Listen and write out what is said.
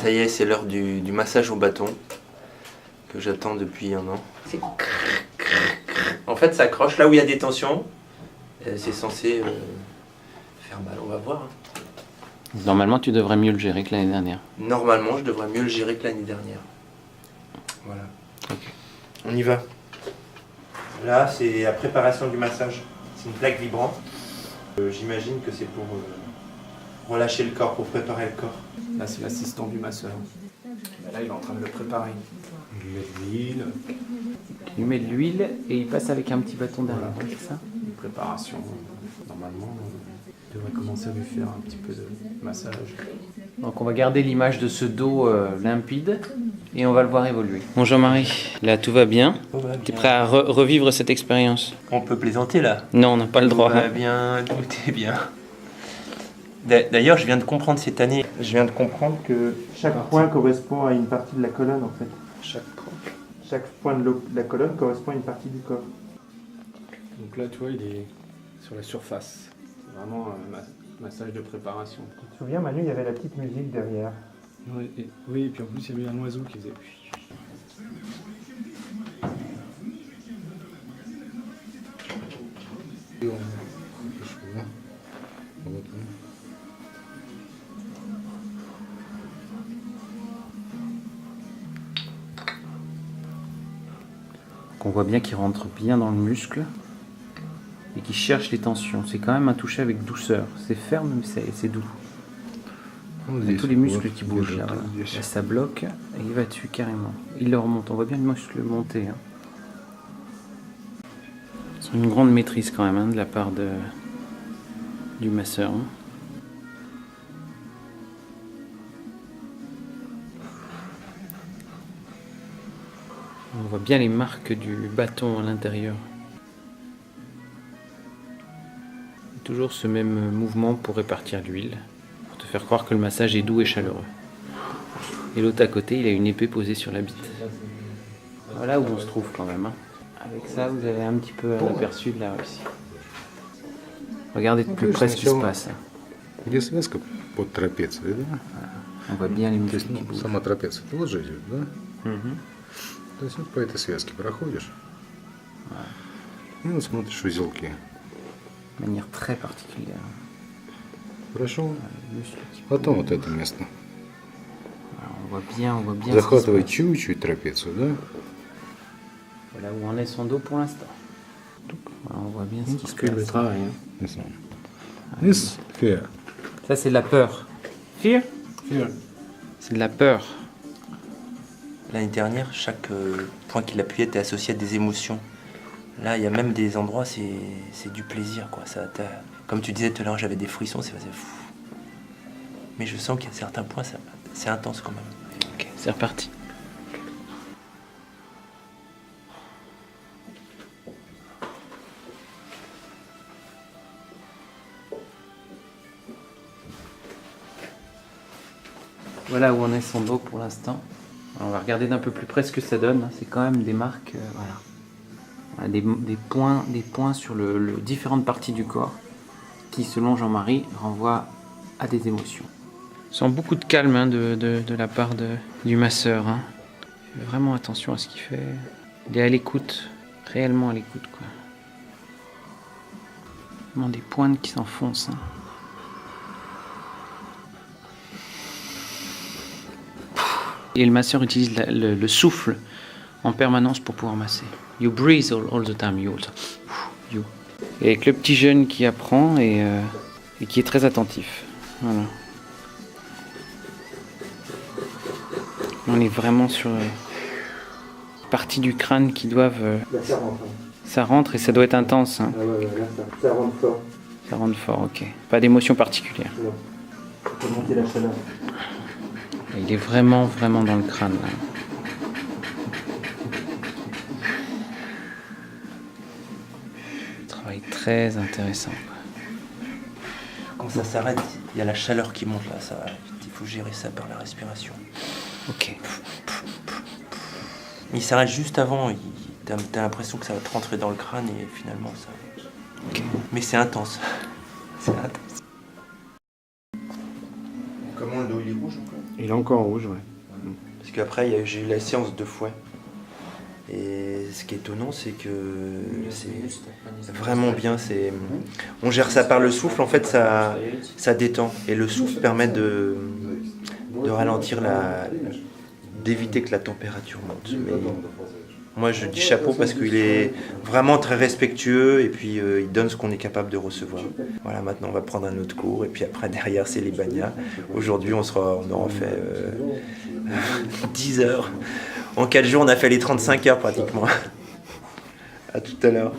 Ça y est, c'est l'heure du massage au bâton que j'attends depuis un an. En fait, ça accroche là où il y a des tensions. C'est censé faire mal, on va voir. Normalement, tu devrais mieux le gérer que l'année dernière. Normalement, je devrais mieux le gérer que l'année dernière. Voilà. Ok. On y va. Là, c'est la préparation du massage. C'est une plaque vibrante. J'imagine que c'est pour relâcher le corps, pour préparer le corps. Là, c'est l'assistant du masseur. Là, il est en train de le préparer. Il met de l'huile. Il met de l'huile et il passe avec un petit bâton derrière, Voilà. c'est ça? Une préparation. Normalement, il devrait commencer à lui faire un petit peu de massage. Donc on va garder l'image de ce dos limpide et on va le voir évoluer. Bon Jean-Marie, là tout va bien. Tu es prêt à revivre cette expérience? On peut plaisanter là. Non, on n'a pas le droit. Tout va bien, tout est bien. D'ailleurs, je viens de comprendre cette année, je viens de comprendre que chaque point correspond à une partie de la colonne en fait. Chaque point de la colonne correspond à une partie du corps. Donc là, tu vois, il est sur la surface. C'est vraiment un massage de préparation. Tu te souviens, Manu, il y avait la petite musique derrière. Oui, et puis en plus, il y avait un oiseau qui faisait... On voit bien qu'il rentre bien dans le muscle et qu'il cherche les tensions. C'est quand même un toucher avec douceur. C'est ferme mais c'est doux. Il y a tous les muscles qui bougent là, voilà. Là, ça bloque et il va dessus carrément. Il le remonte. On voit bien le muscle monter. Hein. C'est une grande maîtrise quand même hein, de la part du masseur. Hein. On voit bien les marques du bâton à l'intérieur. Toujours ce même mouvement pour répartir l'huile, pour te faire croire que le massage est doux et chaleureux. Et l'autre à côté, il a une épée posée sur la bite. Voilà où on se trouve quand même. Hein. Avec ça, vous avez un petit peu un aperçu de la Russie. Regardez de plus près ce qui se passe. Где связка под трапецией, да? On voit bien les muscles qui bougent. Сама трапеция тоже идет, да? То есть вот по этой связке проходишь. И вот смотришь узелки. De manière très particulière. Прошел. Les muscles qui Потом bougent. вот это место. On voit bien ce qui se Захватывай passe. чуть-чуть трапецию, да? Voilà où en est son dos pour l'instant. Voilà, on voit bien ce qui se Le passe. travail. Hein. Не знаю. This fear. Ça, c'est de la peur. Fear? C'est de la peur. L'année dernière, chaque point qu'il appuyait était associé à des émotions. Là, il y a même des endroits, c'est du plaisir, quoi. Comme tu disais tout à l'heure, j'avais des frissons, c'est fou. Mais je sens qu'il y a certains points, c'est intense quand même. Ok, c'est reparti. Voilà où en est son dos pour l'instant. On va regarder d'un peu plus près ce que ça donne. C'est quand même des marques, voilà. Voilà, des points sur les différentes parties du corps qui, selon Jean-Marie, renvoient à des émotions. On sent beaucoup de calme hein, de la part du masseur. Hein. Il fait vraiment attention à ce qu'il fait. Il est à l'écoute, réellement à l'écoute, quoi. Vraiment des pointes qui s'enfoncent. Hein. Et le masseur utilise le souffle en permanence pour pouvoir masser. You breathe all the time, you also. You. Et avec le petit jeune qui apprend et qui est très attentif. Voilà. On est vraiment sur partie du crâne qui doivent... Là, ça rentre. Ça rentre et ça doit être intense. Hein. Ah ouais, là, ça rentre fort. Ça rentre fort, ok. Pas d'émotion particulière. Non. Ça peut monter la chaleur. Il est vraiment, vraiment dans le crâne. Là. Travail très intéressant. Quand ça s'arrête, il y a la chaleur qui monte là. Il faut gérer ça par la respiration. Ok. Il s'arrête juste avant. T'as l'impression que ça va te rentrer dans le crâne et finalement ça. Ok. Mais c'est intense. C'est intense. Comment le dos il est rouge encore. Il est encore rouge, ouais. Parce qu'après, j'ai eu la séance 2 fouets. Et ce qui est étonnant, c'est que c'est vraiment bien. On gère ça par le souffle, en fait, ça détend. Et le souffle permet de ralentir, d'éviter que la température monte. Mais moi, je dis chapeau parce qu'il est vraiment très respectueux et puis il donne ce qu'on est capable de recevoir. Voilà, maintenant, on va prendre un autre cours. Et puis après, derrière, c'est les bagnats. Aujourd'hui, on aura fait 10 heures. En 4 jours, on a fait les 35 heures pratiquement. À tout à l'heure.